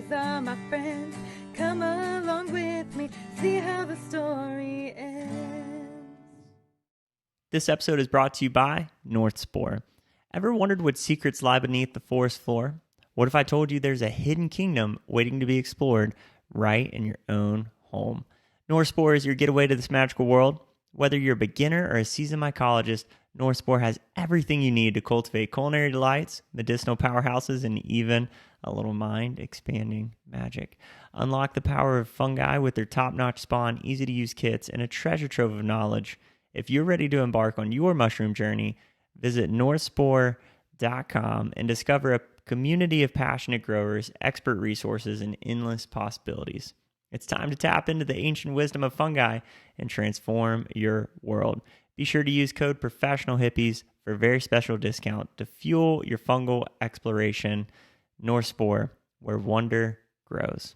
these are my friends. Come along with me, see how the story ends. This episode is brought to you by North Spore. Ever wondered what secrets lie beneath the forest floor? What if I told you there's a hidden kingdom waiting to be explored right in your own home? North Spore is your getaway to this magical world. Whether you're a beginner or a seasoned mycologist, North Spore has everything you need to cultivate culinary delights, medicinal powerhouses, and even a little mind-expanding magic. Unlock the power of fungi with their top-notch spawn, easy-to-use kits, and a treasure trove of knowledge. If you're ready to embark on your mushroom journey, visit northspore.com and discover a community of passionate growers, expert resources, and endless possibilities. It's time to tap into the ancient wisdom of fungi and transform your world. Be sure to use code PROFESSIONALHIPPIES for a very special discount to fuel your fungal exploration. North Spore, where wonder grows.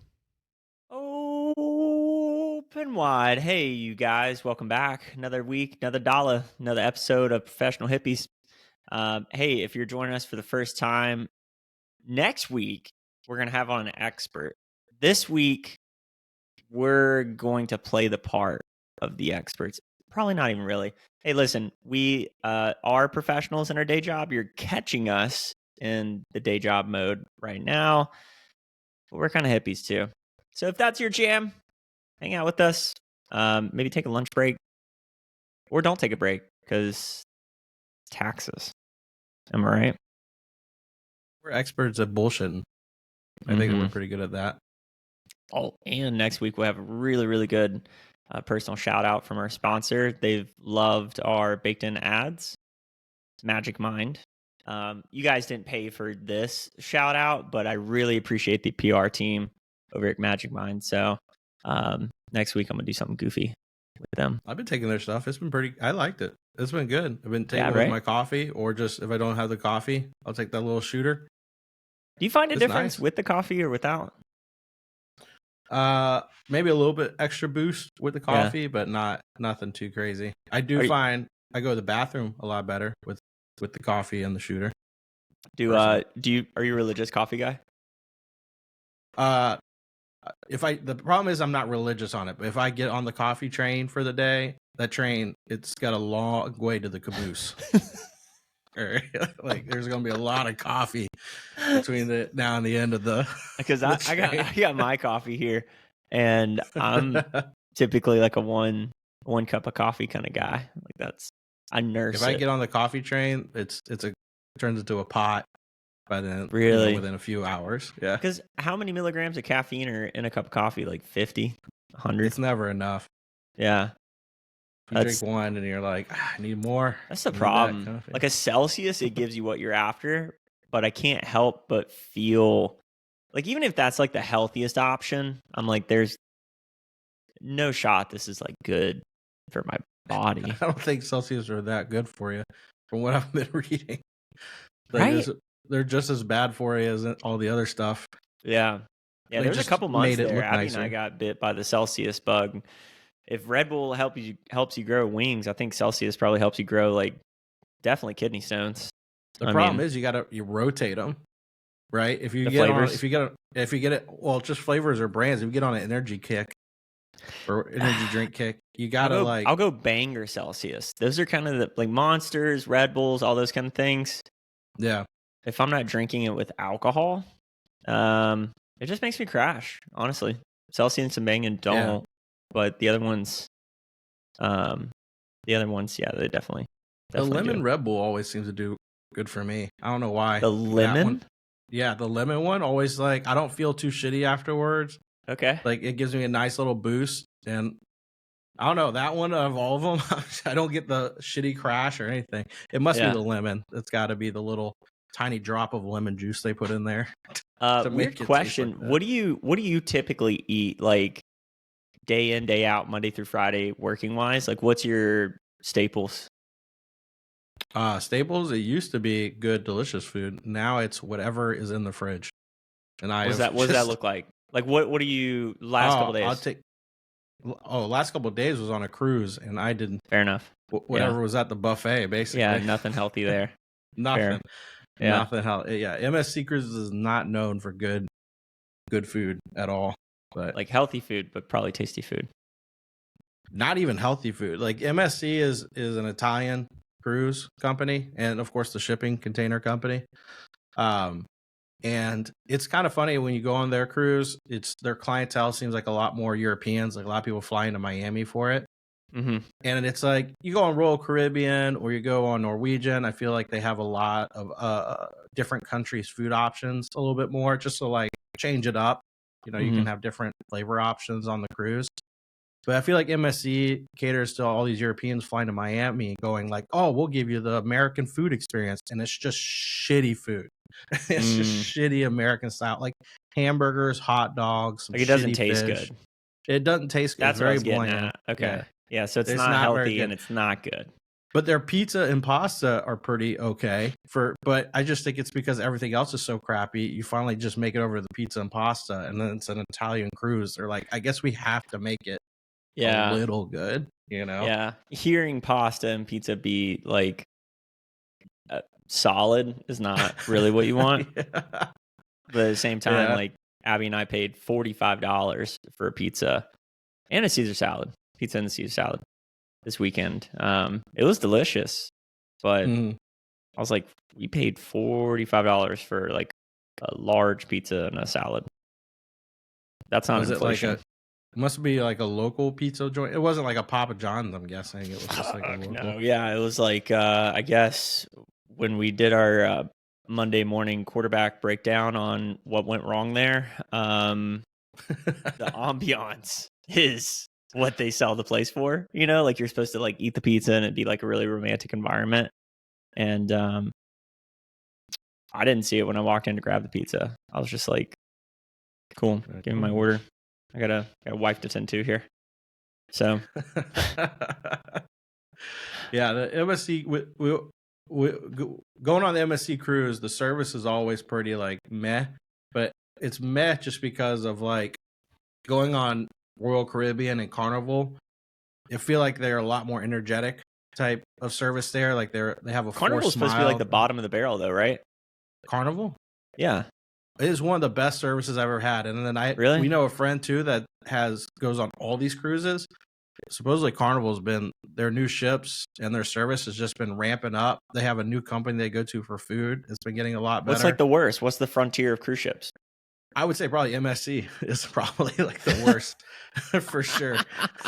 Open wide. Hey, you guys, welcome back. Another week, another dollar, another episode of Professional Hippies. Hey, if you're joining us for the first time, next week, we're going to have on an expert. This week, we're going to play the part of the experts. Probably not even really. Hey, listen, we are professionals in our day job. You're catching us in the day job mode right now. But we're kind of hippies too. So if that's your jam, hang out with us. Maybe take a lunch break. Or don't take a break because taxes. Am I right? We're experts at bullshitting. I think we're pretty good at that. Oh, and next week we'll have a really, really good personal shout out from our sponsor. They've loved our baked in ads. It's Magic Mind. You guys didn't pay for this shout out, but I really appreciate the PR team over at Magic Mind. So next week I'm gonna do something goofy with them. I've been taking their stuff. It's been pretty. I liked it. It's been good. I've been taking it right? with my coffee, or just if I don't have the coffee, I'll take that little shooter. Do you find a It's difference nice. with the coffee or without? Maybe a little bit extra boost with the coffee, but nothing too crazy. I do find I go to the bathroom a lot better with the coffee and the shooter. Are you a religious coffee guy? The problem is I'm not religious on it, but if I get on the coffee train for the day, that train, it's got a long way to the caboose. Like there's gonna be a lot of coffee between the now and the end of the because I got my coffee here, and I'm typically like a one cup of coffee kind of guy. Like I nurse. If I get on the coffee train, it turns into a pot by then. Really, within a few hours. Yeah. Because how many milligrams of caffeine are in a cup of coffee? Like 50, 100. It's never enough. Yeah. You drink one and you're like, I need more. That's the problem. Like a Celsius, it gives you what you're after, but I can't help but feel like even if that's like the healthiest option, I'm like, there's no shot this is like good for my body. I don't think Celsius are that good for you from what I've been reading. Right? They're just as bad for you as all the other stuff. Yeah. Yeah, there's a couple months there. Abby and I got bit by the Celsius bug. If Red Bull helps you grow wings, I think Celsius probably helps you grow like definitely kidney stones. The problem is you rotate them, right? If you get it, well, just flavors or brands. If you get on an energy kick or energy drink kick, you gotta I'll go Bang or Celsius. Those are kind of the like Monsters, Red Bulls, all those kind of things. Yeah. If I'm not drinking it with alcohol, it just makes me crash. Honestly, Celsius and Bang and don't. Yeah. But the other ones, yeah, they definitely the lemon do. Red Bull always seems to do good for me. I don't know why. The lemon? Yeah, the lemon one always like I don't feel too shitty afterwards. Okay. Like it gives me a nice little boost, and I don't know, that one of all of them, I don't get the shitty crash or anything. It must be the lemon. It's got to be the little tiny drop of lemon juice they put in there. Weird question. Like what do you typically eat like day in, day out, Monday through Friday, working wise? Like what's your staples? Staples, it used to be good, delicious food. Now it's whatever is in the fridge. And what does that look like? Like what do you last couple days? Last couple of days was on a cruise, and I didn't. Fair enough. Whatever was at the buffet, basically. Yeah, nothing healthy there. Nothing. Yeah. Nothing healthy. Yeah, MSC Cruises is not known for good good food at all. But Like healthy food, but probably tasty food. not even healthy food. Like MSC is an Italian cruise company, and of course the shipping container company. And it's kind of funny when you go on their cruise, it's their clientele seems like a lot more Europeans, like a lot of people flying to Miami for it. Mm-hmm. And it's like you go on Royal Caribbean or you go on Norwegian, I feel like they have a lot of different countries' food options a little bit more, just to like change it up. You know, you can have different flavor options on the cruise. But I feel like MSC caters to all these Europeans flying to Miami and going like, oh, we'll give you the American food experience. And it's just shitty food. It's just shitty American style, like hamburgers, hot dogs. Like it doesn't taste fish. good. It doesn't taste good. That's it's what I was very getting bland. at. Okay. Yeah, so it's not healthy and it's not good. But their pizza and pasta are pretty okay. But I just think it's because everything else is so crappy. You finally just make it over to the pizza and pasta, and then it's an Italian cruise. They're like, I guess we have to make it a little good, you know? Yeah. Hearing pasta and pizza be like solid is not really what you want. But at the same time, like Abby and I paid $45 for a pizza and a Caesar salad. Pizza and a Caesar salad this weekend. It was delicious, but I was like, we paid $45 for like a large pizza and a salad. That's not inflation. It must be like a local pizza joint. It wasn't like a Papa John's, I'm guessing. It was just like a local. No, yeah, it was like I guess when we did our Monday morning quarterback breakdown on what went wrong there, the ambiance is what they sell the place for. You know, like you're supposed to like eat the pizza and it'd be like a really romantic environment. And I didn't see it when I walked in to grab the pizza. I was just like, cool, give me my order. I got a wife to tend to here. So, yeah, the MSC, going on the MSC cruise, the service is always pretty like meh, but it's meh just because of like going on Royal Caribbean and Carnival. I feel like they're a lot more energetic type of service there. Like they have a Carnival's supposed to be like the bottom of the barrel, though, right? Carnival, yeah. It is one of the best services I've ever had. And then we know a friend too that goes on all these cruises. Supposedly Carnival's been their new ships and their service has just been ramping up. They have a new company they go to for food. It's been getting a lot better. What's like the worst? What's the frontier of cruise ships? I would say probably MSC is probably like the worst for sure.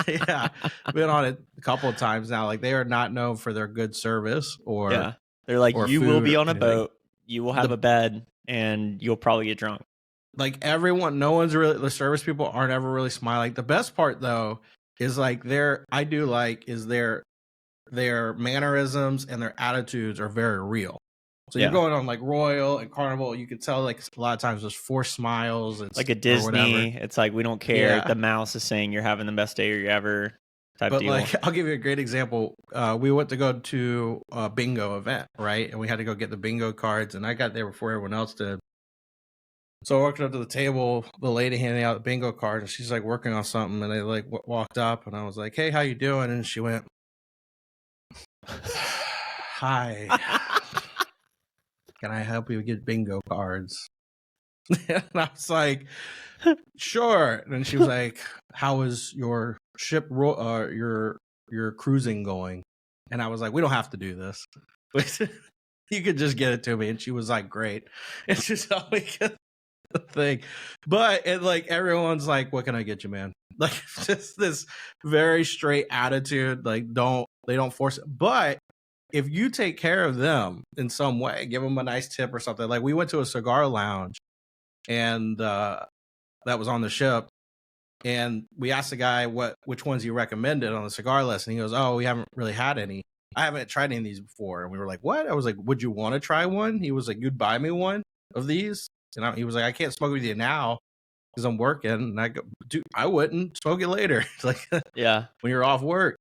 Yeah. Been on it a couple of times now. Like they are not known for their good service or they're like, you will be on a boat, you will have a bed, and you'll probably get drunk. Like everyone, no one's really, the service people aren't ever really smiling. The best part though is like their mannerisms and their attitudes are very real. So you're going on like Royal and Carnival, you can tell like a lot of times there's forced smiles. It's like a Disney. It's like, we don't care. Yeah. The mouse is saying you're having the best day you ever type deal. Like, I'll give you a great example. We went to go to a bingo event, right? And we had to go get the bingo cards, and I got there before everyone else did. So I walked up to the table, the lady handing out the bingo card, and she's like working on something, and I like walked up, and I was like, "Hey, how you doing?" And she went, "Hi, can I help you get bingo cards?" And I was like, "Sure." And then she was like, "How is your ship, your cruising going?" And I was like, "We don't have to do this. You could just get it to me." And she was like, "Great." And she's helped me get the thing. But it like everyone's like, "What can I get you, man?" Like just this very straight attitude. Like they don't force it. But if you take care of them in some way, give them a nice tip or something. Like we went to a cigar lounge, and that was on the ship. And we asked the guy which ones he recommended on the cigar list. And he goes, "Oh, we haven't really had any. I haven't tried any of these before." And we were like, "What?" I was like, "Would you want to try one?" He was like, "You'd buy me one of these?" And he was like, "I can't smoke with you now because I'm working." And I go, "Dude, I wouldn't smoke it later." It's like, yeah, when you're off work.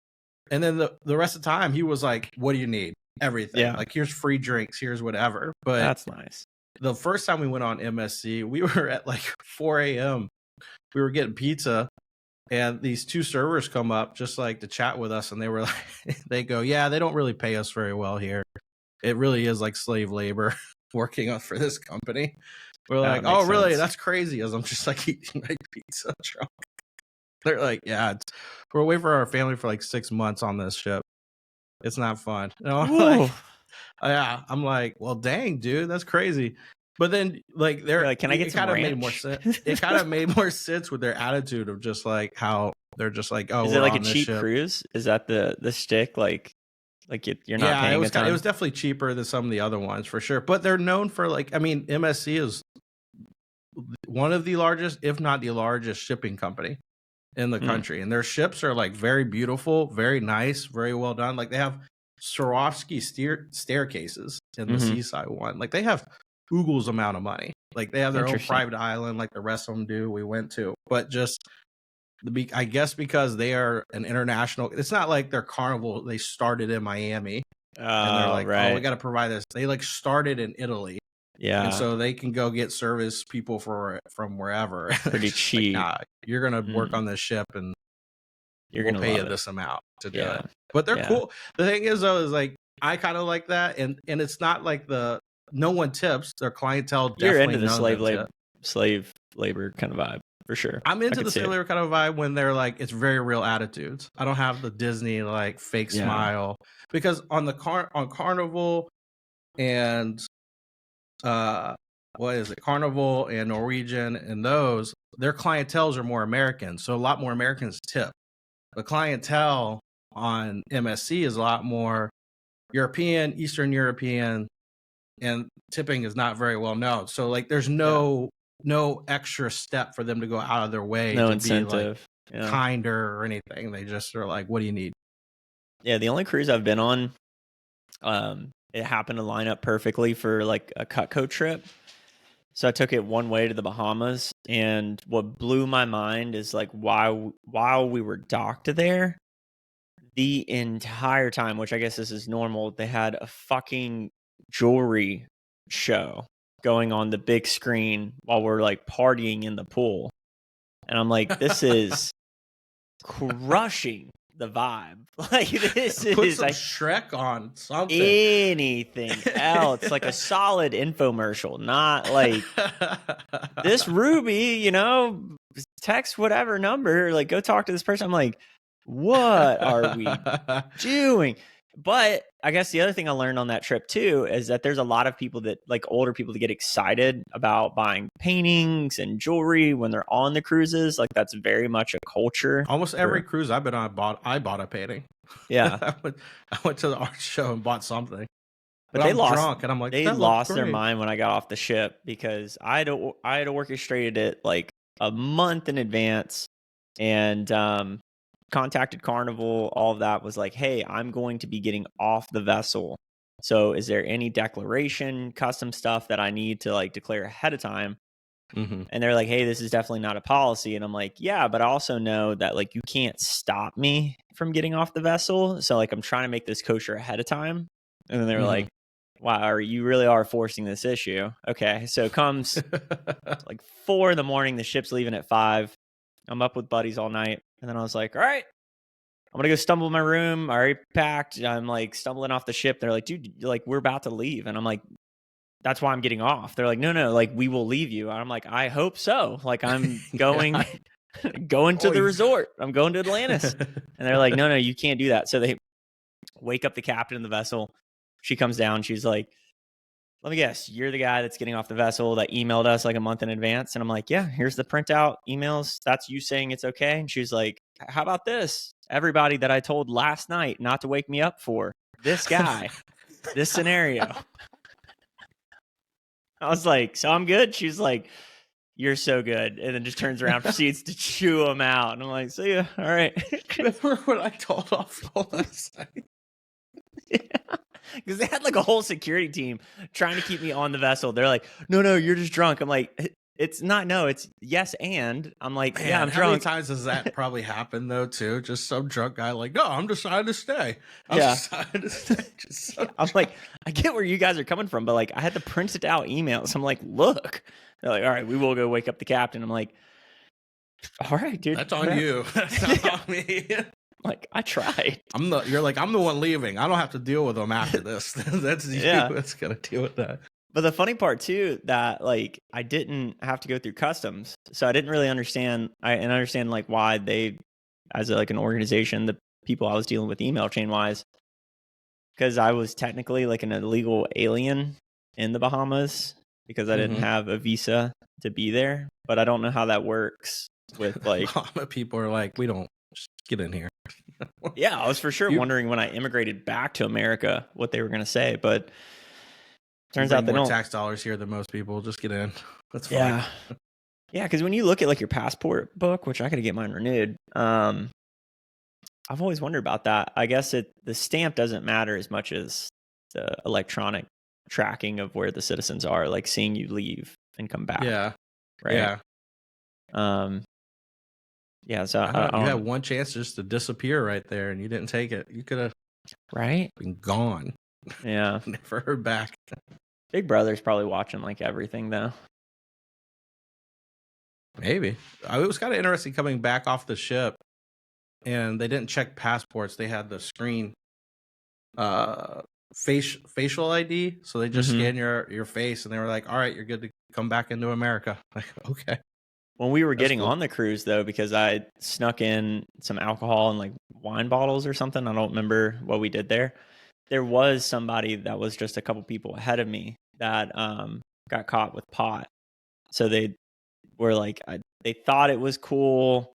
And then the rest of the time he was like, "What do you need?" Everything. Yeah. Like, here's free drinks, here's whatever. But that's nice. The first time we went on MSC, we were at like 4 a.m. We were getting pizza, and these two servers come up just like to chat with us, and they were like, they go, "Yeah, they don't really pay us very well here. It really is like slave labor working for this company." We're like, makes oh, really? sense. That's crazy. As I'm just like eating my pizza drunk. They're like, yeah, we're away for our family for like 6 months on this ship. It's not fun. You know, like, yeah, I'm like, well, dang, dude, that's crazy. But then, like, You're like, can I get it some kind of ranch? made more sense. It kind of made more sense with their attitude of just like how they're just like, oh, Is we're it like a on this cheap ship. cruise? Is that the shtick? Like you're not Yeah, paying a ton? it was definitely cheaper than some of the other ones for sure. But they're known for like, I mean, MSC is one of the largest, if not the largest, shipping company in the country, and their ships are like very beautiful, very nice, very well done. Like they have Swarovski staircases in the seaside one. Like they have oogles amount of money. Like they have their own private island, like the rest of them do. We went to, but just I guess because they are an international. It's not like they're Carnival. They started in Miami, and they're like, oh, we got to provide this. They like started in Italy. Yeah, and so they can go get service people from wherever. Pretty cheap. Like, nah, you're gonna work on this ship, and we'll pay you this amount to do it. But they're cool. The thing is, though, is like I kind of like that, and it's not like no one tips. Their clientele definitely. You're into the slave labor kind of vibe for sure. I'm into the slave labor kind of vibe when they're like it's very real attitudes. I don't have the Disney like fake smile because on Carnival and what is it? Carnival and Norwegian and those, their clienteles are more American. So a lot more Americans tip. The clientele on MSC is a lot more European, Eastern European, and tipping is not very well known. So like there's no extra step for them to go out of their way to incentive. Be like kinder or anything. They just are like, what do you need? Yeah, the only cruise I've been on, it happened to line up perfectly for like a Cutco trip. So I took it one way to the Bahamas, and what blew my mind is like while we were docked there, the entire time, which I guess this is normal, they had a fucking jewelry show going on the big screen while we're like partying in the pool. And I'm like, this is crushing the vibe. Like this Put is some like Shrek on something. Anything else, like a solid infomercial, not like this Ruby, text whatever number, like go talk to this person. I'm like, what are we doing? But I guess the other thing I learned on that trip too is that there's a lot of people that like older people that get excited about buying paintings and jewelry when they're on the cruises. Like that's very much a culture. Almost every cruise I've been on, I bought a painting. Yeah, I went to the art show and bought something. But they lost drunk, and I'm like, they lost their mind when I got off the ship because I had orchestrated it like a month in advance, and contacted Carnival. All of that was like, hey, I'm going to be getting off the vessel. So is there any declaration, custom stuff that I need to like declare ahead of time? And they're like, hey, this is definitely not a policy. And I'm like, yeah, but I also know that like you can't stop me from getting off the vessel. So like I'm trying to make this kosher ahead of time. And then they're like, wow, you really are forcing this issue. Okay. So it comes like 4 a.m. The ship's leaving at 5. I'm up with buddies all night. And then I was like, all right, I'm going to go stumble in my room. I already packed. I'm like stumbling off the ship. They're like, dude, like we're about to leave. And I'm like, that's why I'm getting off. They're like, no, like we will leave you. And I'm like, I hope so. Like I'm going, going to the resort. I'm going to Atlantis. And they're like, no, you can't do that. So they wake up the captain of the vessel. She comes down. She's like, let me guess, you're the guy that's getting off the vessel that emailed us like a month in advance. And I'm like, yeah, here's the printout emails. That's you saying it's okay. And she's like, how about this? Everybody that I told last night not to wake me up for, this guy, this scenario. I was like, so I'm good. She's like, you're so good. And then just turns around, proceeds to chew them out. And I'm like, see ya. All right. Remember what I told off last night? Yeah. Because they had like a whole security team trying to keep me on the vessel. They're like, no, you're just drunk. I'm like, it's not, no, it's yes. And I'm like, man, yeah, I'm drunk. How many times does that probably happen though, too? Just some drunk guy like, no, I'm deciding to stay. I'm like, I get where you guys are coming from, but like, I had the printed out emails. I'm like, look, they're like, all right, we will go wake up the captain. I'm like, all right, dude. That's on you. That's not on me. Like I tried. You're like, I'm the one leaving. I don't have to deal with them after this. That's you that's gonna deal with that. But the funny part too, that like I didn't have to go through customs, so I didn't really understand. I understand like why they, as like an organization, the people I was dealing with email chain wise, because I was technically like an illegal alien in the Bahamas because I didn't have a visa to be there. But I don't know how that works with like people are like, we don't, just get in here. Yeah, I was for sure wondering when I immigrated back to America what they were going to say, but turns out they more don't. Tax dollars here than most people. Just get in. That's fine. Yeah. Yeah, because when you look at like your passport book, which I got to get mine renewed, I've always wondered about that. I guess the stamp doesn't matter as much as the electronic tracking of where the citizens are, like seeing you leave and come back. Yeah. Right. Yeah. Yeah. So you had one chance just to disappear right there, and you didn't take it. You could have been gone. Yeah. Never heard back. Big Brother's probably watching like everything though. Maybe. It was kind of interesting coming back off the ship, and they didn't check passports. They had the screen facial ID, so they just scan your face, and they were like, all right, you're good to come back into America. Like, okay. When we were getting on the cruise though, because I snuck in some alcohol and like wine bottles or something, I don't remember what we did there. There was somebody that was just a couple people ahead of me that got caught with pot. So they were like, they thought it was cool,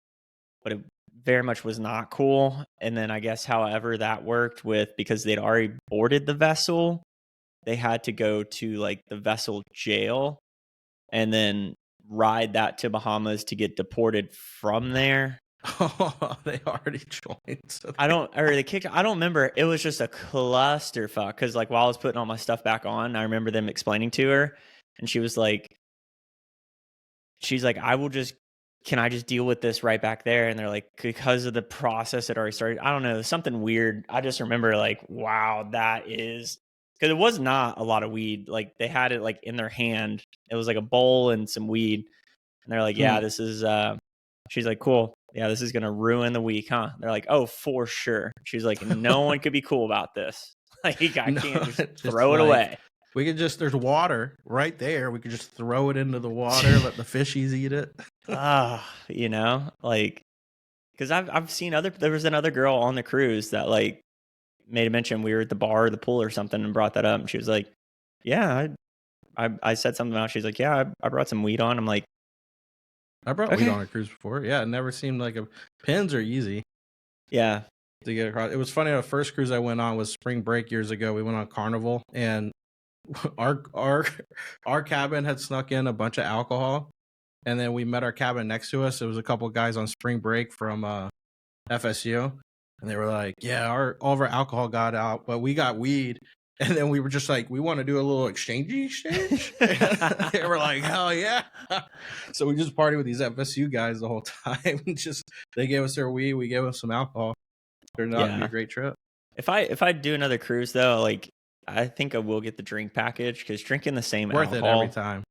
but it very much was not cool. And then I guess however that worked with, because they'd already boarded the vessel, they had to go to like the vessel jail and then ride that to Bahamas to get deported from there. Oh, they already joined. So I don't remember. It was just a clusterfuck because like while I was putting all my stuff back on, I remember them explaining to her, and she's like, can I just deal with this right back there? And they're like, because of the process that already started. I don't know, something weird. I just remember like, wow, that is, because it was not a lot of weed. Like they had it like in their hand. It was like a bowl and some weed. And they're like, yeah, this is, she's like, cool. Yeah, this is going to ruin the week, huh? They're like, oh, for sure. She's like, no one could be cool about this. Like, I can't just throw it away. We could just, there's water right there. We could just throw it into the water, let the fishies eat it. You know, like, because I've seen there was another girl on the cruise that like made a mention. We were at the bar or the pool or something and brought that up. And she was like, yeah, I said something about, she's like, yeah, I brought some weed on. I'm like, I brought weed on a cruise before. Yeah, it never seemed like pins are easy. Yeah. To get across. It was funny. The first cruise I went on was spring break years ago. We went on Carnival, and our cabin had snuck in a bunch of alcohol, and then we met our cabin next to us. It was a couple of guys on spring break from FSU, and they were like, "Yeah, all of our alcohol got out, but we got weed." And then we were just like, we want to do a little exchange. They were like, hell yeah. So we just partied with these FSU guys the whole time. They gave us their weed. We gave them some alcohol. Turned out to be a great trip. If I do another cruise though, like I think I will get the drink package, because drinking the same worth alcohol, it every time.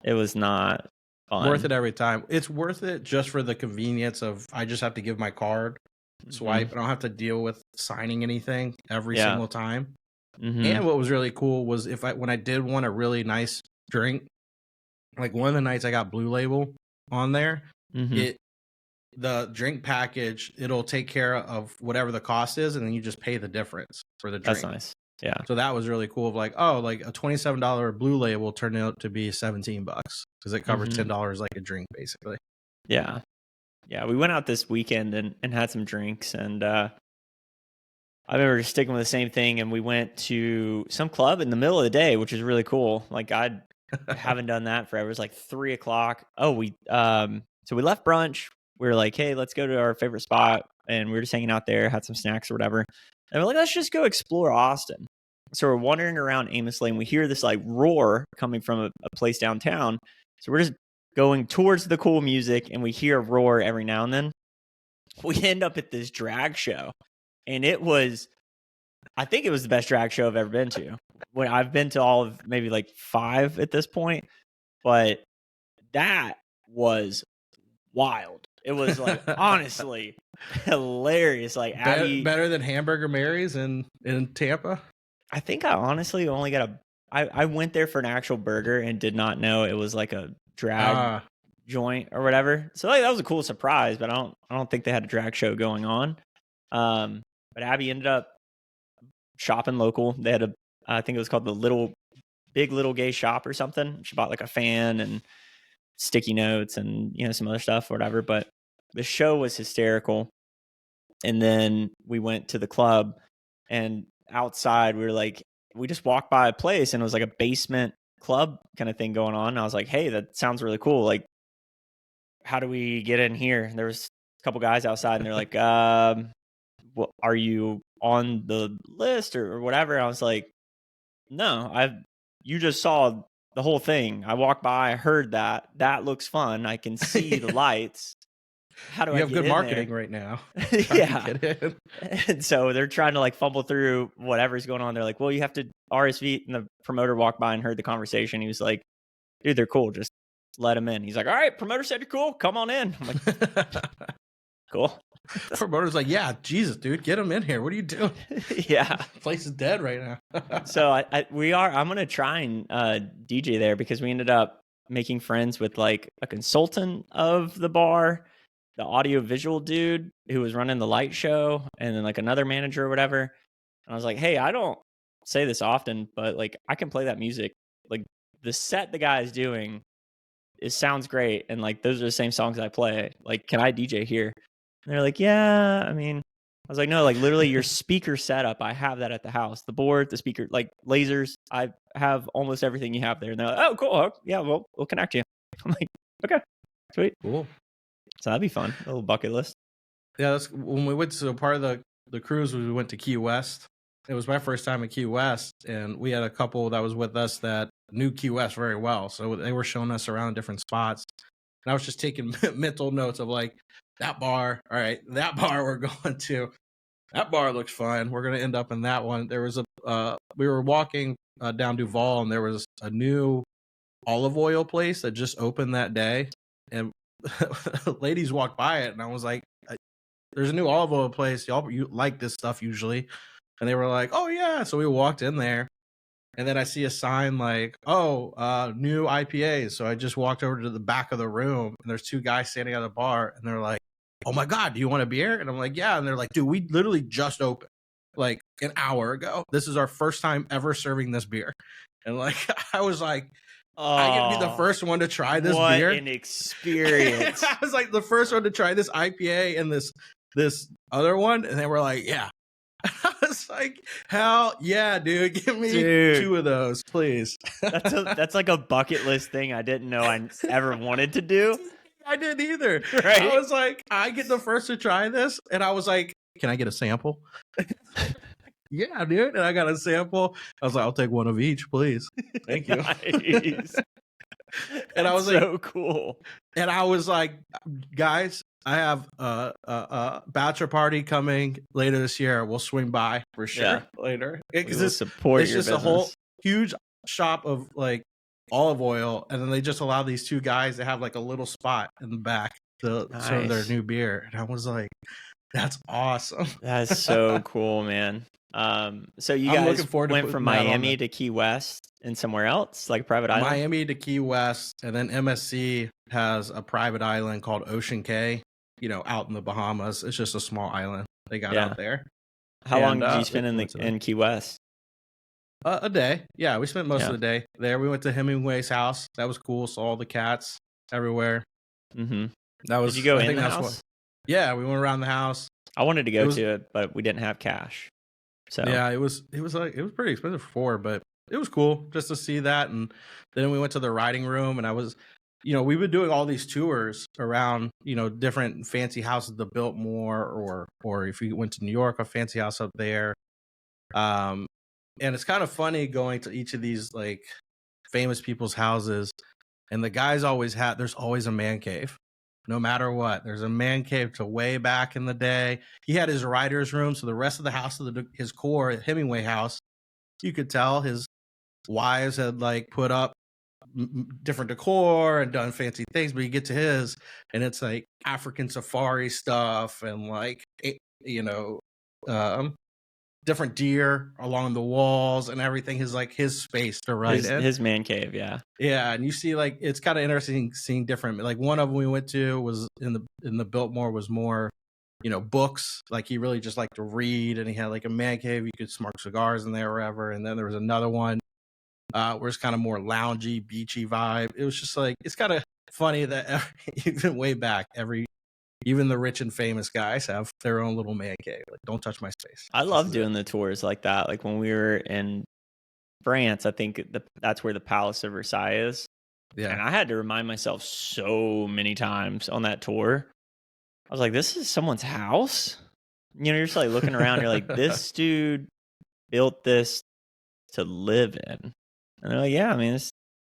It was not fun. Worth it every time. It's worth it just for the convenience of, I just have to give my card, swipe. I don't have to deal with signing anything every single time. And what was really cool was when I did want a really nice drink, like one of the nights I got Blue Label on there, the drink package, it'll take care of whatever the cost is, and then you just pay the difference for the drink. That's nice. Yeah. So that was really cool. Of like, oh, like a $27 Blue Label turned out to be $17 because it covered $10 like a drink basically. Yeah. Yeah. We went out this weekend and had some drinks, and I remember just sticking with the same thing, and we went to some club in the middle of the day, which is really cool. Like I haven't done that forever. It was like 3:00. Oh, so we left brunch. We were like, hey, let's go to our favorite spot. And we were just hanging out there, had some snacks or whatever. And we're like, let's just go explore Austin. So we're wandering around aimlessly, and we hear this like roar coming from a place downtown. So we're just going towards the cool music, and we hear a roar every now and then. We end up at this drag show. And I think it was the best drag show I've ever been to. When I've been to all of maybe like 5 at this point, but that was wild. It was like honestly hilarious. Like better than Hamburger Mary's in Tampa. I think I honestly only got a I went there for an actual burger and did not know it was like a drag joint or whatever. So like that was a cool surprise, but I don't think they had a drag show going on. But Abby ended up shopping local. They had I think it was called the Big Little Gay Shop or something. She bought like a fan and sticky notes and, you know, some other stuff or whatever. But the show was hysterical. And then we went to the club, and outside we just walked by a place and it was like a basement club kind of thing going on. And I was like, hey, that sounds really cool. Like, how do we get in here? And there was a couple guys outside and they're like, well, are you on the list or whatever? And I was like, no, you just saw the whole thing. I walked by, I heard that looks fun. I can see the lights. How do I get in there? You have good marketing right now. Yeah. And so they're trying to like fumble through whatever's going on. They're like, well, you have to RSV. And the promoter walked by and heard the conversation. He was like, dude, they're cool. Just let them in. He's like, all right, promoter said you're cool. Come on in. I'm like, cool. Promoter's like, yeah, Jesus, dude, get him in here. What are you doing? Yeah. The place is dead right now. So I'm going to try and DJ there, because we ended up making friends with like a consultant of the bar, the audio visual dude who was running the light show, and then like another manager or whatever. And I was like, hey, I don't say this often, but like I can play that music. Like the set the guy is doing, it sounds great. And like, those are the same songs I play. Like, can I DJ here? And they're like, yeah, I mean, I was like, no, like literally your speaker setup, I have that at the house. The board, the speaker, like lasers, I have almost everything you have there. And they're like, oh, cool. Yeah, we'll connect you. I'm like, okay, sweet. Cool. So that'd be fun. A little bucket list. Yeah, that's when we went to part of the cruise. We went to Key West. It was my first time in Key West, and we had a couple that was with us that knew Key West very well. So they were showing us around different spots, and I was just taking mental notes of like, that bar, all right, that bar we're going to. That bar looks fun. We're going to end up in that one. There was we were walking down Duval, and there was a new olive oil place that just opened that day, and ladies walked by it, and I was like, there's a new olive oil place. You like this stuff usually. And they were like, oh yeah. So we walked in there, and then I see a sign like, new IPAs. So I just walked over to the back of the room, and there's two guys standing at the bar, and they're like, oh my God, do you want a beer? And I'm like, yeah. And they're like, dude, we literally just opened like an hour ago. This is our first time ever serving this beer. And like, I was like, I get to be the first one to try this beer. What an experience. I was like the first one to try this IPA and this other one. And they were like, yeah. I was like, hell yeah, dude. Give me 2 of those, please. That's like a bucket list thing I didn't know I ever wanted to do. I didn't either. Right? I was like, I get the first to try this. And I was like, can I get a sample? Yeah, dude. And I got a sample. I was like, I'll take one of each, please. Thank you. Nice. And I was so like, cool. And I was like, guys, I have a bachelor party coming later this year. We'll swing by for sure later. It's just a whole huge shop of like olive oil, and then they just allow these two guys to have like a little spot in the back to serve their new beer. And I was like, that's awesome. That's so cool, man. So you guys went from Miami to Key West and somewhere else, like a private island? Miami to Key West, and then MSC has a private island called Ocean Cay, out in the Bahamas. It's just a small island they got out there. How long did you spend in Key West? A day. Yeah, we spent most of the day there. We went to Hemingway's house. That was cool. Saw all the cats everywhere. Mm-hmm. That was. Did you go in the house? Yeah, we went around the house. I wanted to go to it, but we didn't have cash. So yeah, it was pretty expensive for, but it was cool just to see that. And then we went to the riding room, and I was, we've been doing all these tours around, different fancy houses, the Biltmore, or if you went to New York, a fancy house up there. And it's kind of funny going to each of these like famous people's houses, and the guys there's always a man cave. No matter what, there's a man cave to way back in the day. He had his writer's room, so the rest of the house, his core Hemingway house, you could tell his wives had like put up different decor and done fancy things. But you get to his, and it's like African safari stuff and like different deer along the walls and everything. His space to write in. His man cave, yeah. Yeah, and you see like it's kind of interesting seeing different. Like one of them we went to was in the Biltmore was more, books. Like he really just liked to read, and he had like a man cave. You could smoke cigars in there or whatever. And then there was another one where it's kind of more loungy, beachy vibe. It was just like it's kind of funny that even way back, even the rich and famous guys have their own little man cave. Like, don't touch my space. I love doing the tours like that. Like when we were in France, I think that's where the Palace of Versailles is. Yeah. And I had to remind myself so many times on that tour. I was like, this is someone's house? You're just like looking around. You're like, this dude built this to live in. And they're like, yeah, I mean, it's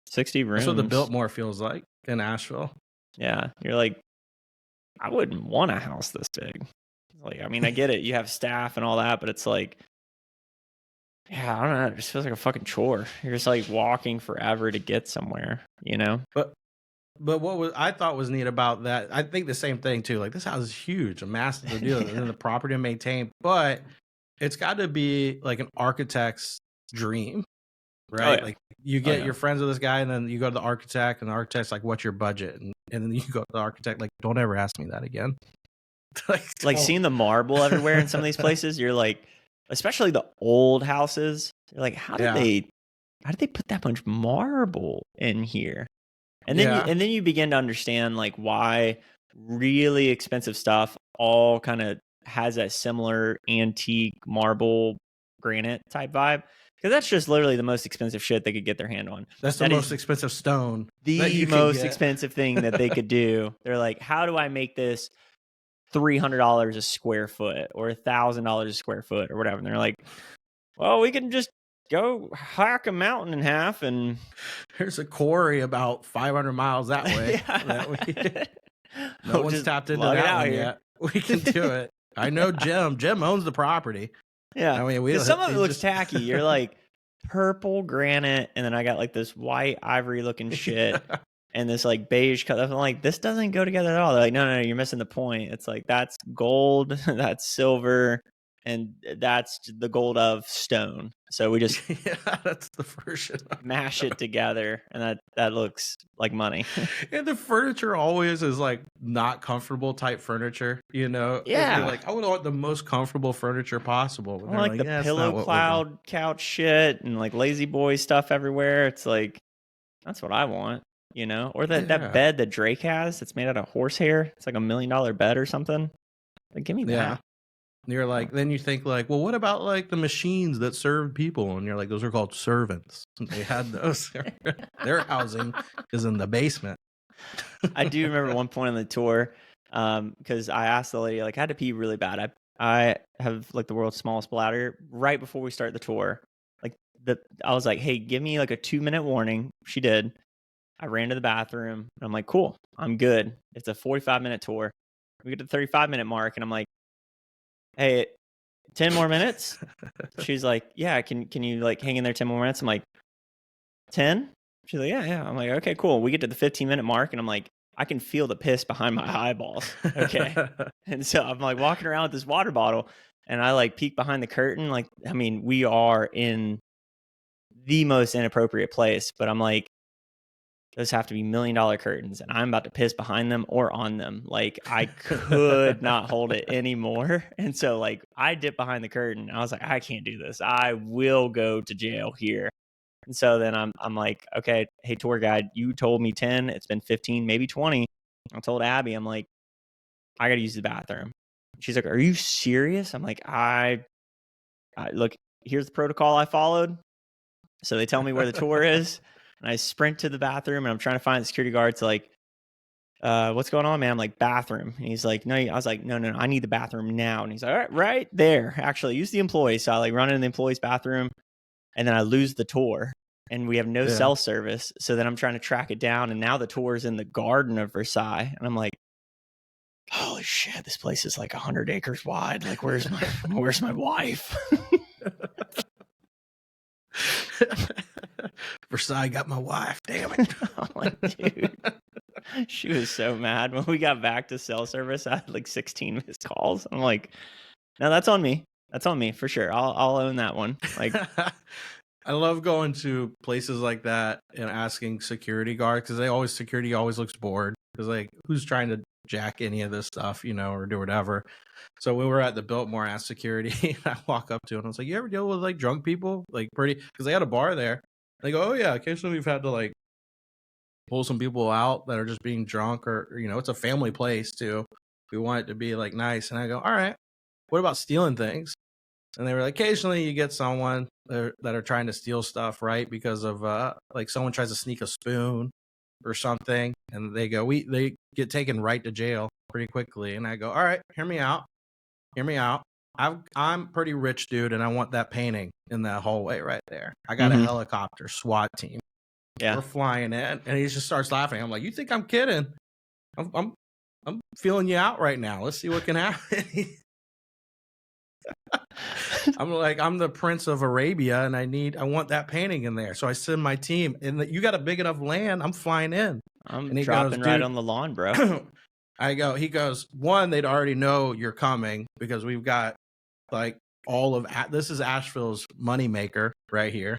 60 rooms. That's what the Biltmore feels like in Asheville. Yeah. You're like, I wouldn't want a house this big. Like, I mean, I get it. You have staff and all that, but it's like, yeah, I don't know. It just feels like a fucking chore. You're just like walking forever to get somewhere, But what I thought was neat about that, I think the same thing too. Like this house is huge, a massive deal, and the property to maintain, but it's got to be like an architect's dream, right? Oh, yeah. Like you get your friends with this guy, and then you go to the architect, and the architect's like, "What's your budget?" And then you go to the architect, like, "Don't ever ask me that again." like seeing the marble everywhere in some of these places, you're like, especially the old houses, you're like, how did they put that much marble in here? And then you begin to understand like why really expensive stuff all kind of has that similar antique marble granite type vibe. Because that's just literally the most expensive shit they could get their hand on. That's the most expensive stone. The most expensive thing that they could do. They're like, how do I make this $300 a square foot or $1,000 a square foot or whatever? And they're like, well, we can just go hack a mountain in half, and there's a quarry about 500 miles that way. No one's tapped into that one yet. We can do it. I know Jim. Jim owns the property. Yeah, I mean, some of it looks tacky. You're like purple granite, and then I got like this white ivory looking shit, and this like beige color. I'm like, this doesn't go together at all. They're like, no, you're missing the point. It's like that's gold, that's silver, and that's the gold of stone. So we just that's the version. Mash it together, and that looks like money. And the furniture always is like not comfortable type furniture, Yeah, you're like, I would want the most comfortable furniture possible. I like the pillow cloud couch shit and like lazy boy stuff everywhere. It's like that's what I want, Or that bed that Drake has. It's made out of horsehair. It's like $1 million bed or something. Like, give me that. Yeah. You're like, then you think like, well, what about like the machines that serve people? And you're like, those are called servants. They had those. Their housing is in the basement. I do remember one point on the tour, because I asked the lady, like, I had to pee really bad. I have like the world's smallest bladder. Right before we start the tour, like I was like, hey, give me like a 2-minute warning. She did. I ran to the bathroom, and I'm like, cool, I'm good. It's a 45-minute tour. We get to the 35-minute mark, and I'm like, hey, 10 more minutes? She's like, yeah, can you like hang in there 10 more minutes? I'm like, 10? She's like, yeah. I'm like, okay, cool. We get to the 15-minute mark, and I'm like, I can feel the piss behind my eyeballs. Okay. And so I'm like walking around with this water bottle, and I like peek behind the curtain. Like, I mean, we are in the most inappropriate place, but I'm like, those have to be $1 million curtains, and I'm about to piss behind them or on them. Like, I could not hold it anymore. And so like I dipped behind the curtain. I was like, I can't do this. I will go to jail here. And so then I'm like, okay, hey, tour guide, you told me 10. It's been 15, maybe 20. I told Abby, I'm like, I got to use the bathroom. She's like, are you serious? I'm like, I look, here's the protocol I followed. So they tell me where the tour is. And I sprint to the bathroom, and I'm trying to find the security guards. Like, what's going on, man? I'm like, bathroom. And he's like, no. I was like, no, I need the bathroom now. And he's like, all right there. Actually, use the employees. So I like run into the employees' bathroom, and then I lose the tour, and we have no cell service. So then I'm trying to track it down, and now the tour is in the garden of Versailles, and I'm like, holy shit, this place is like 100 acres wide. Like, where's my wife? Versailles got my wife. Damn it. I'm like, dude. She was so mad. When we got back to cell service, I had like 16 missed calls. I'm like, no, that's on me. That's on me for sure. I'll own that one. Like, I love going to places like that and asking security guards because security always looks bored because like who's trying to jack any of this stuff, or do whatever. So we were at the Biltmore, asked security, and I walk up to him. I was like, "You ever deal with like drunk people, like pretty?" Because they had a bar there. And they go, "Oh yeah, occasionally we've had to like pull some people out that are just being drunk, or it's a family place too. We want it to be like nice." And I go, "All right, what about stealing things?" And they were like, occasionally you get someone that are trying to steal stuff, right? Because of like someone tries to sneak a spoon or something, and they get taken right to jail pretty quickly. And I go, all right, hear me out. I'm pretty rich, dude, and I want that painting in that hallway right there. I got a helicopter SWAT team. Yeah, we're flying in, and he just starts laughing. I'm like, you think I'm kidding? I'm feeling you out right now. Let's see what can happen. I'm like, I'm the Prince of Arabia, and I want that painting in there. So I send my team, and you got a big enough land. I'm flying in. I'm dropping right on the lawn, bro. He goes, one, they'd already know you're coming because we've got like this is Asheville's moneymaker right here.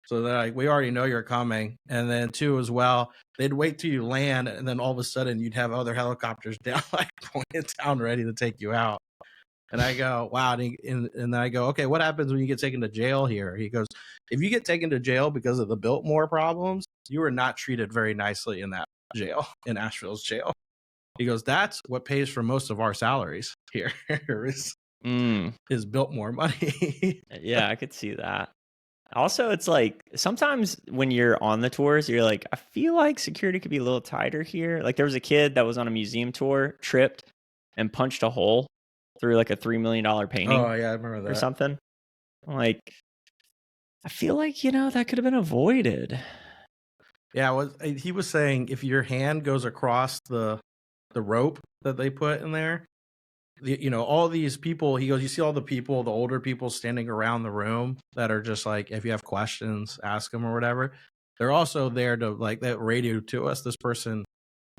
So they're like, we already know you're coming. And then two as well, they'd wait till you land, and then all of a sudden you'd have other helicopters down, like pointed down, ready to take you out. And I go, wow. And I go, okay, what happens when you get taken to jail here? He goes, if you get taken to jail because of the Biltmore problems, you are not treated very nicely in that jail, in Asheville's jail. He goes, that's what pays for most of our salaries here is Biltmore money. Yeah, I could see that. Also, it's like sometimes when you're on the tours, you're like, I feel like security could be a little tighter here. Like there was a kid that was on a museum tour, tripped and punched a hole through like a $3 million painting. Oh yeah, I remember that. Or something. Like, I feel like, that could have been avoided. Yeah, he was saying if your hand goes across the rope that they put in there, all these people, he goes, you see all the people, the older people standing around the room that are just like, if you have questions, ask them or whatever. They're also there to like that radio to us. This person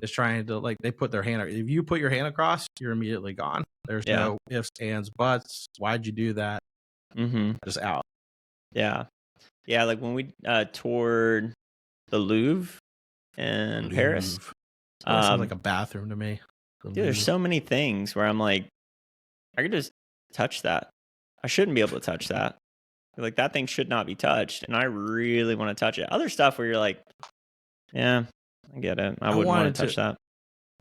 is trying to like, they put their hand, if you put your hand across, you're immediately gone. There's no ifs, ands, buts. Why'd you do that? Just out. Yeah. Yeah. Like when we toured the Louvre in Paris. Sounds like a bathroom to me. Dude, there's so many things where I'm like, I could just touch that. I shouldn't be able to touch that. Like that thing should not be touched. And I really want to touch it. Other stuff where you're like, yeah, I get it. I wouldn't want to touch that.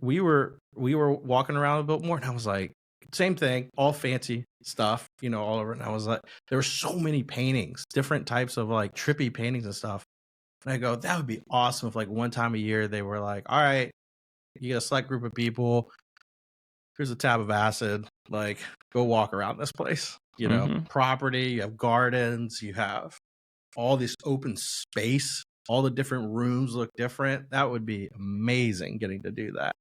We were walking around a bit more, and I was like, same thing, all fancy stuff, all over. And I was like, there were so many paintings, different types of like trippy paintings and stuff. And I go, that would be awesome if like one time a year they were like, all right, you get a select group of people. Here's a tab of acid. Like, go walk around this place. Property. You have gardens. You have all this open space. All the different rooms look different. That would be amazing getting to do that.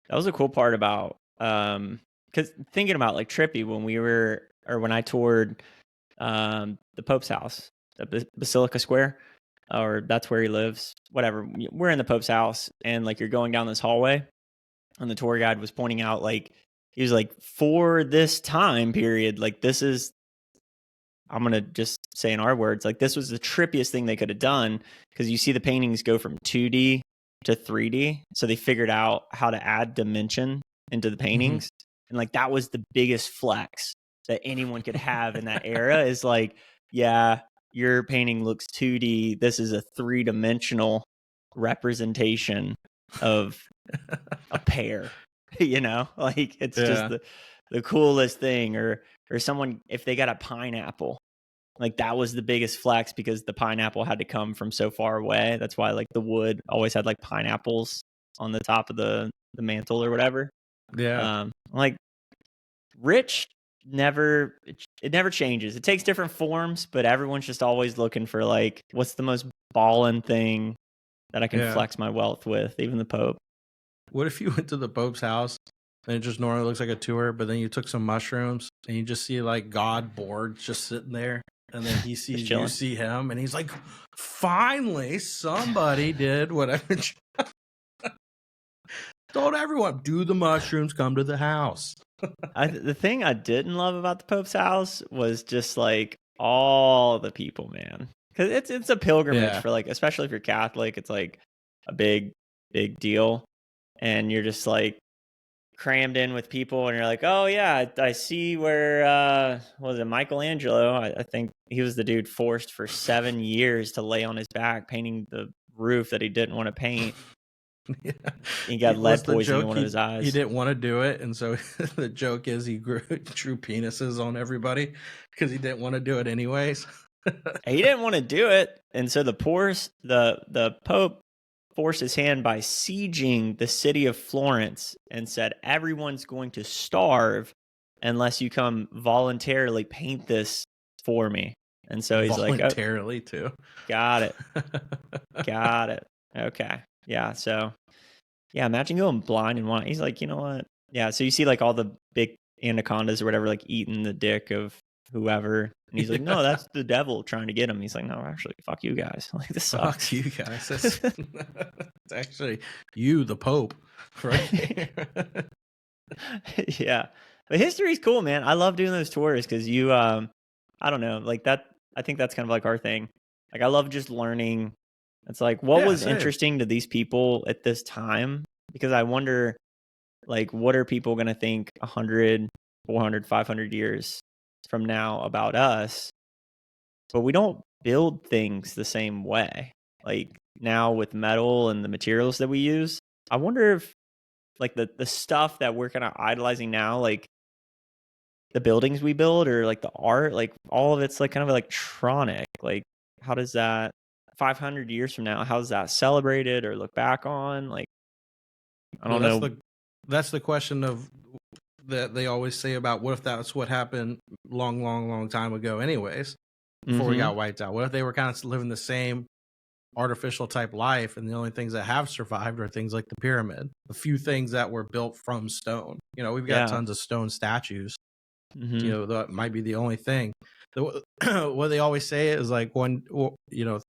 That was a cool part about, because thinking about like Trippy when I toured the Pope's house, the Basilica Square, or that's where he lives, whatever. We're in the Pope's house, and like you're going down this hallway, and the tour guide was pointing out, like, he was like, for this time period, like this is, I'm going to just say in our words, like this was the trippiest thing they could have done, because you see the paintings go from 2D to 3D. So they figured out how to add dimension into the paintings. And like that was the biggest flex that anyone could have in that era is like, yeah, your painting looks 2D. This is a 3-dimensional representation of a pear, like it's just the coolest thing. Or someone, if they got a pineapple, like that was the biggest flex because the pineapple had to come from so far away. That's why like the wood always had like pineapples on the top of the mantle or whatever. Yeah. Like rich it never changes. It takes different forms, but everyone's just always looking for like, what's the most ballin' thing that I can flex my wealth with, even the Pope. What if you went to the Pope's house and it just normally looks like a tour, but then you took some mushrooms and you just see like God bored just sitting there, and then he sees you see him, and he's like, finally somebody did what I've been told everyone, do the mushrooms, come to the house. The thing I didn't love about the Pope's house was just like all the people, man. Because it's a pilgrimage for like, especially if you're Catholic, it's like a big deal, and you're just like crammed in with people, and you're like, oh yeah, I see where was it Michelangelo? I think he was the dude forced for 7 years to lay on his back painting the roof that he didn't want to paint. Yeah. He got lead poisoning in one of his eyes. He didn't want to do it, and so the joke is he drew penises on everybody because he didn't want to do it anyways. He didn't want to do it, and so the Pope forced his hand by sieging the city of Florence and said, everyone's going to starve unless you come voluntarily paint this for me. And so he's voluntarily too. Got it. Okay. Yeah. So yeah, imagine going blind and want. He's like, you know what? Yeah. So you see like all the big anacondas or whatever, like eating the dick of whoever. And he's like, no, that's the devil trying to get him. He's like, no, actually, fuck you guys. Like, this sucks. Fuck you guys. It's actually you, the Pope, right? Yeah. But history's cool, man. I love doing those tours because you, I don't know, like that. I think that's kind of like our thing. Like, I love just learning. It's like, what was interesting to these people at this time? Because I wonder, like, what are people going to think 100, 400, 500 years from now about us? But we don't build things the same way. Like now with metal and the materials that we use, I wonder if like the stuff that we're kind of idolizing now, like the buildings we build or like the art, like all of it's like kind of electronic. Like how does that 500 years from now, how's that celebrated or look back on? Like, I don't know. That's the question of that they always say about what if that's what happened long time ago anyways, before we got wiped out. What if they were kind of living the same artificial type life, and the only things that have survived are things like the pyramid, a few things that were built from stone. You know, we've got tons of stone statues. You know, that might be the only thing. What they always say is like, when, you know,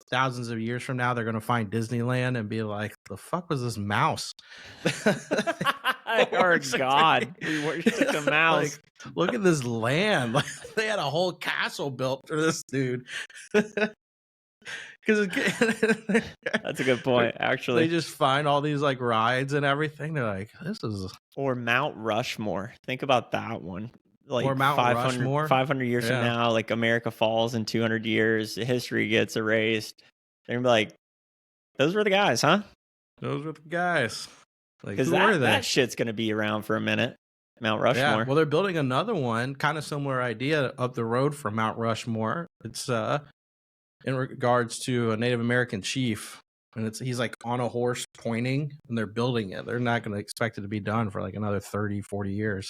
thousands of years from now, they're going to find Disneyland and be like, the fuck was this mouse? Or God, we worshipped the mouse. Like, look at this land. Like, they had a whole castle built for this dude. Because that's a good point. Actually, they just find all these like rides and everything. They're like, this is. Or Mount Rushmore. Think about that one. Like or Mount 500 years from now, like America falls in 200 years, history gets erased. They're gonna be like, those were the guys, huh? Those were the guys. Like, because that shit's gonna be around for a minute. Mount Rushmore. Yeah, well, they're building another one, kind of similar idea up the road from Mount Rushmore. It's in regards to a Native American chief, and he's like on a horse pointing, and they're building it. They're not going to expect it to be done for like another 30, 40 years.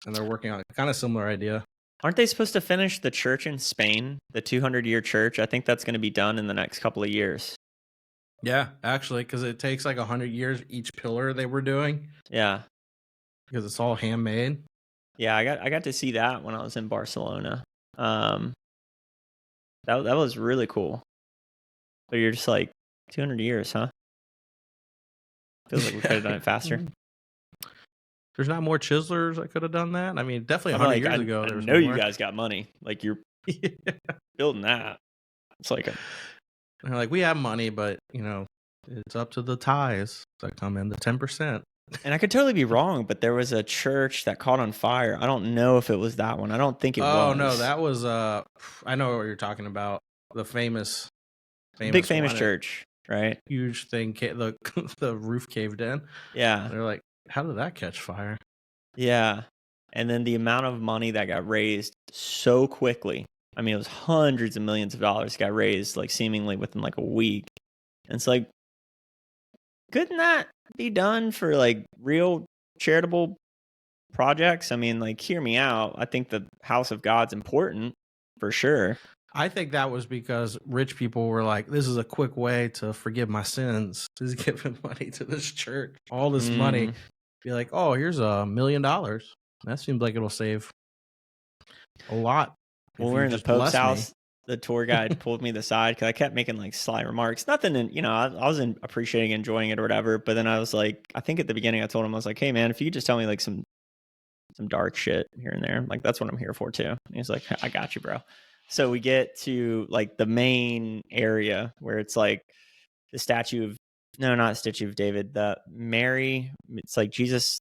And they're working on a kind of similar idea. Aren't they supposed to finish the church in Spain, the 200-year church? I think that's going to be done in the next couple of years. Yeah, actually, because it takes like 100 years each pillar they were doing. Yeah, because it's all handmade. Yeah, I got to see that when I was in Barcelona. That was really cool. But you're just like, 200 years, huh? Feels like we could have done it faster. There's not more chiselers that could have done that. I mean, definitely 100 years ago. I know you guys got money. Like, you're building that. It's like they're like, we have money, but you know, it's up to the tithes that come in, the 10%. And I could totally be wrong, but there was a church that caught on fire. I don't know if it was that one. I don't think it was. Oh no, that was I know what you're talking about. The famous big famous church, right? Huge thing. The roof caved in. Yeah. They're like, how did that catch fire? Yeah. And then the amount of money that got raised so quickly. I mean, it was hundreds of millions of dollars got raised like seemingly within like a week. And it's like, couldn't that be done for like real charitable projects? I mean, like, hear me out. I think the house of God's important for sure. I think that was because rich people were like, this is a quick way to forgive my sins. Just giving money to this church. All this money. Be like, oh, here's $1 million. That seems like it'll save a lot. Well, we're in the Pope's house. the tour guide pulled me aside because I kept making like sly remarks. Nothing, I wasn't appreciating, enjoying it or whatever. But then I was like, I think at the beginning I told him, I was like, hey man, if you could just tell me like some dark shit here and there, like that's what I'm here for too. And he's like, I got you, bro. So we get to like the main area where it's like the statue of, no, not statue of David, the Mary. It's like Jesus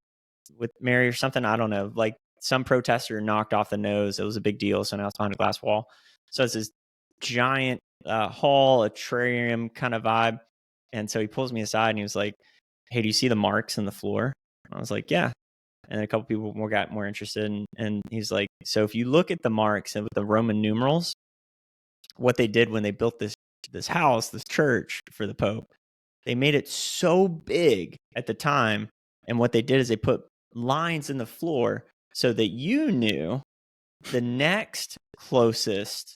with Mary or something. I don't know. Like some protester knocked off the nose. It was a big deal. So now it's behind a glass wall. So it's this giant hall, atrium kind of vibe. And so he pulls me aside and he was like, hey, do you see the marks in the floor? I was like, yeah. And a couple people got more interested. And he's like, so if you look at the marks and with the Roman numerals, what they did when they built this house, this church for the Pope, they made it so big at the time. And what they did is they put lines in the floor so that you knew the next closest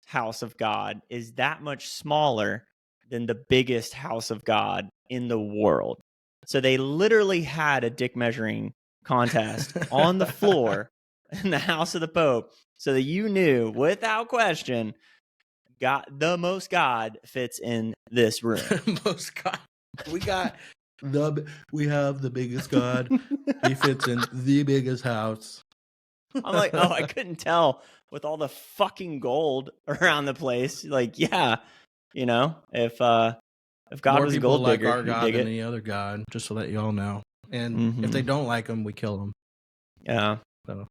house of God is that much smaller than the biggest house of God in the world. So they literally had a dick measuring contest on the floor in the house of the Pope so that you knew without question the most God fits in this room. Most God. We have the biggest God. He fits in the biggest house. I'm like, oh, I couldn't tell with all the fucking gold around the place. Like, yeah, if God More was a people gold like digger, our God dig than it. any other God, just to let you all know. And if they don't like him, we kill them. Yeah. So.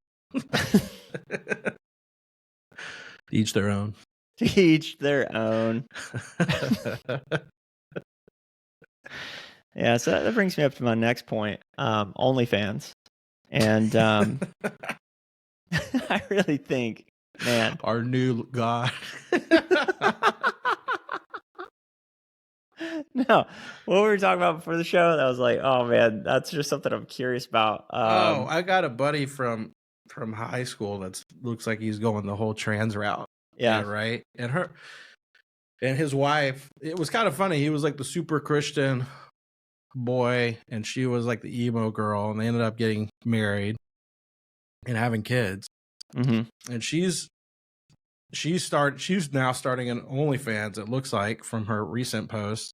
Each their own. Each their own. Yeah, so that brings me up to my next point. OnlyFans. And I really think, man, our new God. No, what we were talking about before the show, that was like, oh man, that's just something I'm curious about. I got a buddy from high school that looks like he's going the whole trans route. Yeah, right. And his wife, it was kind of funny. He was like the super Christian boy, and she was like the emo girl, and they ended up getting married and having kids. Mm-hmm. And she's now starting an OnlyFans, it looks like, from her recent post.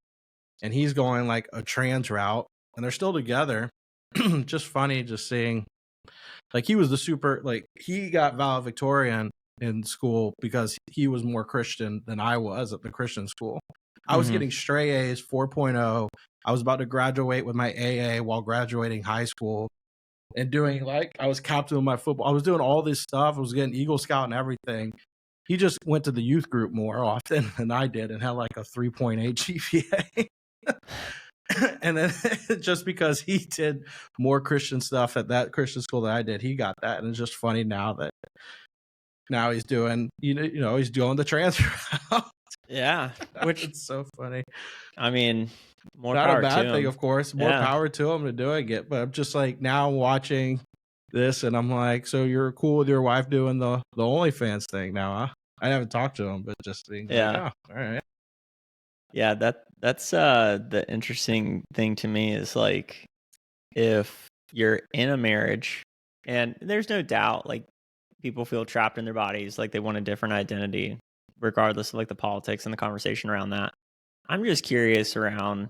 And he's going like a trans route, and they're still together. Just funny, just seeing, like, he was the super, like, he got valedictorian in school because he was more Christian than I was at the Christian school. I was getting straight A's, 4.0. I was about to graduate with my AA while graduating high school and doing, like, I was captain of my football. I was doing all this stuff. I was getting Eagle Scout and everything. He just went to the youth group more often than I did and had like a 3.8 GPA. And then just because he did more Christian stuff at that Christian school than I did, he got that. And it's just funny now he's doing, he's doing the transfer. Yeah, which it's so funny. I mean, more not power a bad to thing, him. Of course. More power to him to doing it. But I'm just like now watching this, and I'm like, so you're cool with your wife doing the OnlyFans thing now, huh? I haven't talked to him, but just being like, oh, all right. Yeah, that's the interesting thing to me is like if you're in a marriage, and there's no doubt like people feel trapped in their bodies, like they want a different identity, regardless of like the politics and the conversation around that. I'm just curious around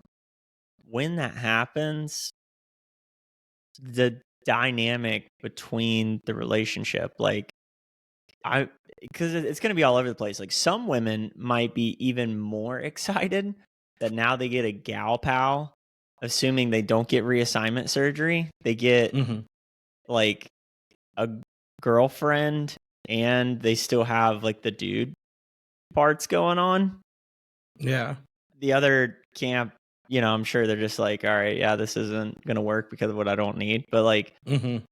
when that happens, the dynamic between the relationship, like because it's going to be all over the place. Like some women might be even more excited that now they get a gal pal, assuming they don't get reassignment surgery. They get like a girlfriend and they still have like the dude parts going on. Yeah. The other camp, I'm sure they're just like, all right, yeah, this isn't going to work because of what I don't need. But like, like you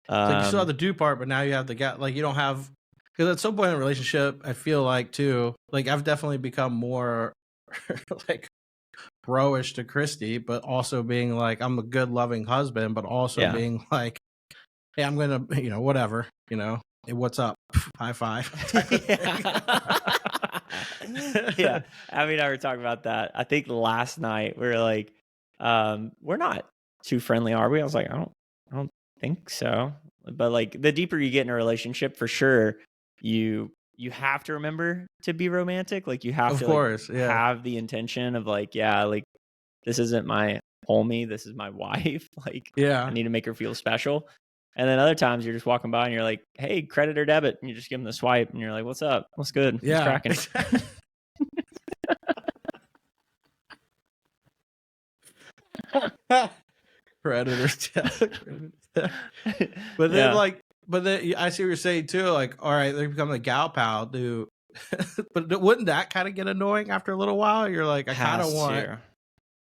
still have the do part, but now you have the guy, like you don't have, because at some point in a relationship, I feel like too, like I've definitely become more like bro-ish to Christy, but also being like, I'm a good loving husband, but also being like, hey, I'm going to, whatever, hey, what's up? High five. Yeah. Abby and I were talking about that. I think last night we were like, we're not too friendly, are we? I was like, I don't think so. But like the deeper you get in a relationship, for sure, you you have to remember to be romantic. Like you have Of to course, like yeah. have the intention of like, yeah, like this isn't my homie, this is my wife. Like I Yeah. need to make her feel special. And then other times you're just walking by and you're like, hey, credit or debit, and you just give them the swipe and you're like, what's up? What's good? What's Yeah. cracking? Predators. But then Yeah. but then I see what you're saying too. Like, all right, they become the gal pal, dude. But wouldn't that kind of get annoying after a little while? You're like, I kind of want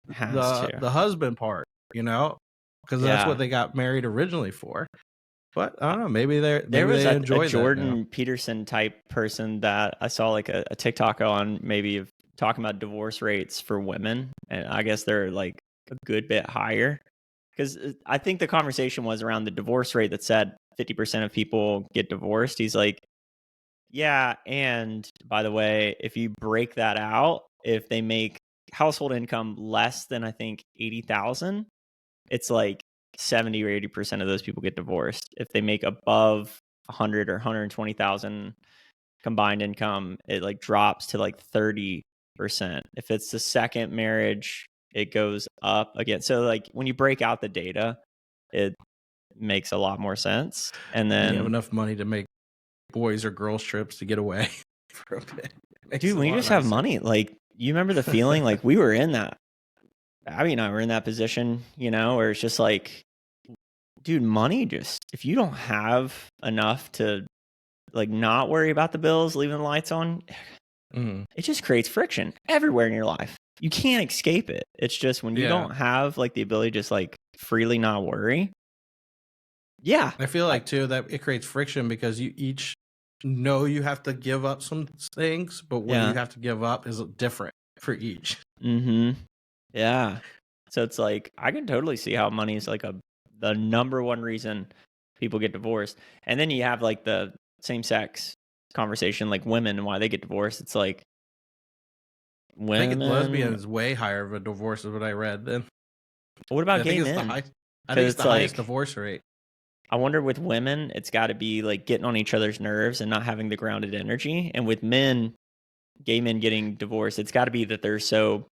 the husband part, you know, because that's what they got married originally for. But I don't know. Maybe there was they a enjoy Jordan Peterson type person that I saw like a TikTok on, maybe of talking about divorce rates for women, and I guess they're like a good bit higher. Because I think the conversation was around the divorce rate that said 50% of people get divorced. He's like, yeah, and by the way, if you break that out, if they make household income less than I think 80,000, it's like 70 or 80% of those people get divorced. If they make above 100 or 120,000 combined income, it like drops to like 30%. If it's the second marriage, it goes up again. So like when you break out the data, it makes a lot more sense. And then you have enough money to make boys or girls trips to get away for a bit. Dude, when you just have money, like you remember the feeling, like we were in that. Abby and I were in that position, you know, where it's just like, dude, money just, if you don't have enough to like not worry about the bills, leaving the lights on, it just creates friction everywhere in your life. You can't escape it. It's just when you don't have like the ability to just like freely not worry. Yeah. I feel like too that it creates friction because you each know you have to give up some things, but what you have to give up is different for each. Yeah. So it's like I can totally see how money is like the number one reason people get divorced. And then you have like the same sex conversation, like women and why they get divorced. It's like women. I think lesbian is way higher of a divorce than what I read. Then what about gay men? I think it's the highest divorce rate. I wonder with women, it's got to be like getting on each other's nerves and not having the grounded energy. And with men, gay men getting divorced, it's got to be that they're so,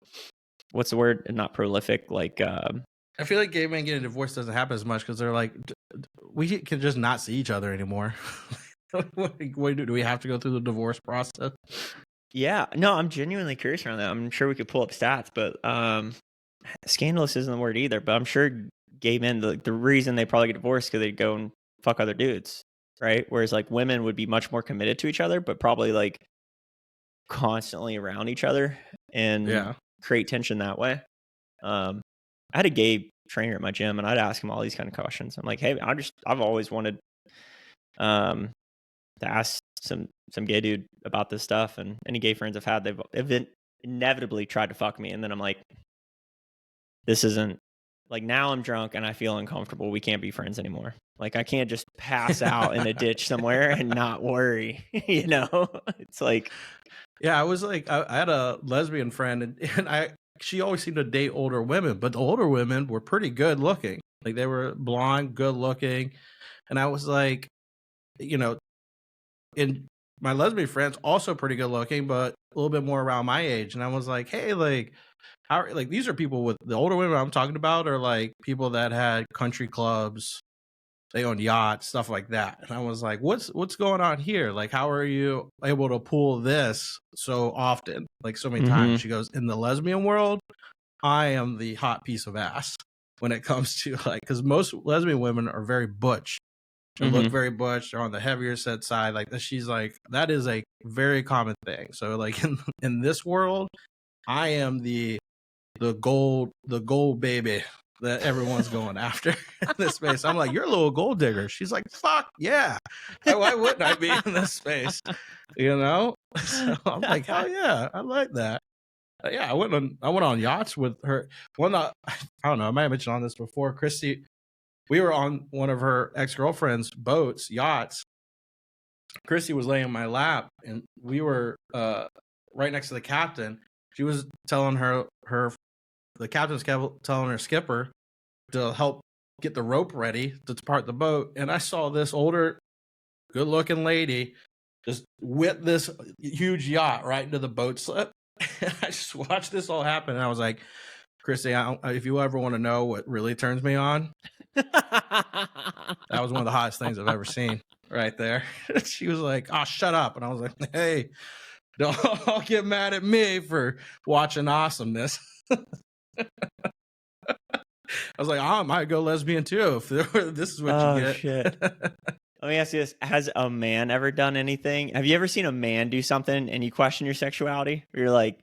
what's the word? Not prolific. Like, I feel like gay men getting divorced doesn't happen as much because they're like, we can just not see each other anymore. What do we have to go through the divorce process? Yeah, no, I'm genuinely curious around that. I'm sure we could pull up stats, but scandalous isn't the word either. But I'm sure gay men, the reason they probably get divorced because they go and fuck other dudes, right? Whereas like women would be much more committed to each other, but probably like constantly around each other and create tension that way. I had a gay trainer at my gym, and I'd ask him all these kind of questions. I'm like, hey, I've always wanted to ask some gay dude about this stuff, and any gay friends I've had, they've inevitably tried to fuck me, and then I'm like, this isn't like, now I'm drunk and I feel uncomfortable. We can't be friends anymore. Like I can't just pass out in a ditch somewhere and not worry, you know? It's like, yeah, I was like, I had a lesbian friend, and she always seemed to date older women, but the older women were pretty good looking. Like they were blonde, good looking, and I was like, you know, and my lesbian friends also pretty good looking, but a little bit more around my age, and I was like, hey, like, how, like these are people with the older women I'm talking about are like people that had country clubs, they own yachts, stuff like that. And I was like, what's going on here? Like, how are you able to pull this so often, like so many times? She goes, in the lesbian world, I am the hot piece of ass when it comes to like, because most lesbian women are very butch. They look very butch. They're on the heavier set side. Like she's like, that is a very common thing. So like in this world, I am the gold baby that everyone's going after in this space. I'm like, you're a little gold digger. She's like, fuck yeah. Why wouldn't I be in this space? You know? So I'm like, hell yeah, I like that. Yeah, I went on yachts with her. I don't know, I might have mentioned on this before. Christy, we were on one of her ex-girlfriend's boats, yachts. Christy was laying in my lap, and we were right next to the captain. She was telling the captain's telling her skipper to help get the rope ready to depart the boat. And I saw this older, good-looking lady just whipped this huge yacht right into the boat slip. I just watched this all happen, and I was like, Chrissy, if you ever want to know what really turns me on, that was one of the hottest things I've ever seen right there. She was like, oh, shut up. And I was like, hey, don't get mad at me for watching awesomeness. I was like, I might go lesbian too if this is what you get. Shit. Let me ask you this. Has a man ever done anything? Have you ever seen a man do something and you question your sexuality? Or you're like,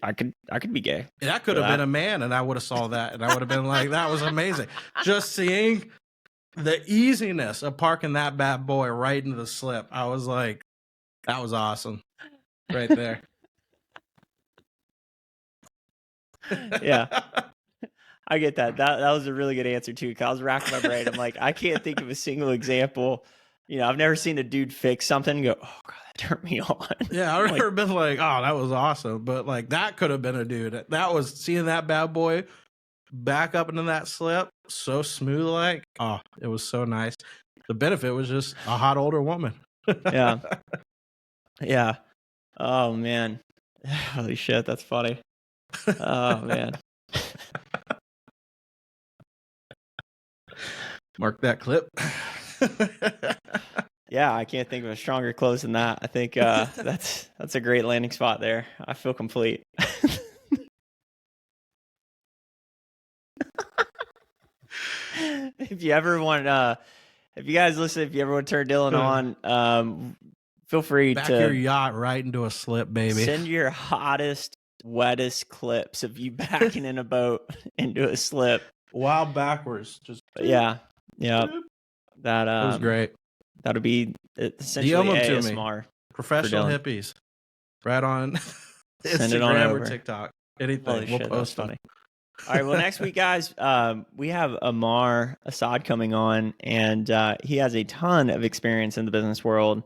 I could be gay. That could have been a man, and I would have saw that, and I would have been like, that was amazing. Just seeing the easiness of parking that bad boy right into the slip. I was like, that was awesome. Right there. Yeah. I get that. That was a really good answer too. 'Cause I was racking my brain. I'm like, I can't think of a single example. You know, I've never seen a dude fix something and go, oh god, that turned me on. Yeah, I've never been like, oh, that was awesome. But like that could have been a dude. That was seeing that bad boy back up into that slip so smooth, like, oh, it was so nice. The benefit was just a hot older woman. Yeah. Yeah. Oh man. Holy shit, that's funny. Oh man. Mark that clip. Yeah, I can't think of a stronger close than that. I think that's a great landing spot there. I feel complete. If you ever want, if you guys listen, if you ever want to turn Dylon on, feel free Back to your yacht right into a slip, baby. Send your hottest, wettest clips of you backing in a boat into a slip. While backwards. Just yeah. That was great. That'll be essentially ASMR. Professional hippies. Right on Send it on Instagram over. or TikTok. Anything. Holy We'll shit, post that's them. funny. All right. Well, next week, guys, we have Amar Assad coming on, and he has a ton of experience in the business world.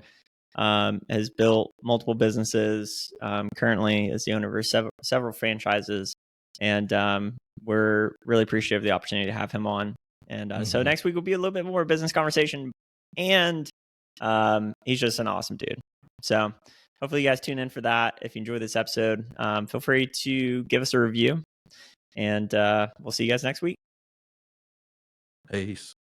Has built multiple businesses. Currently, is the owner of several franchises, and we're really appreciative of the opportunity to have him on. And so next week will be a little bit more business conversation, and he's just an awesome dude. So hopefully you guys tune in for that. If you enjoyed this episode, feel free to give us a review, and we'll see you guys next week. Peace.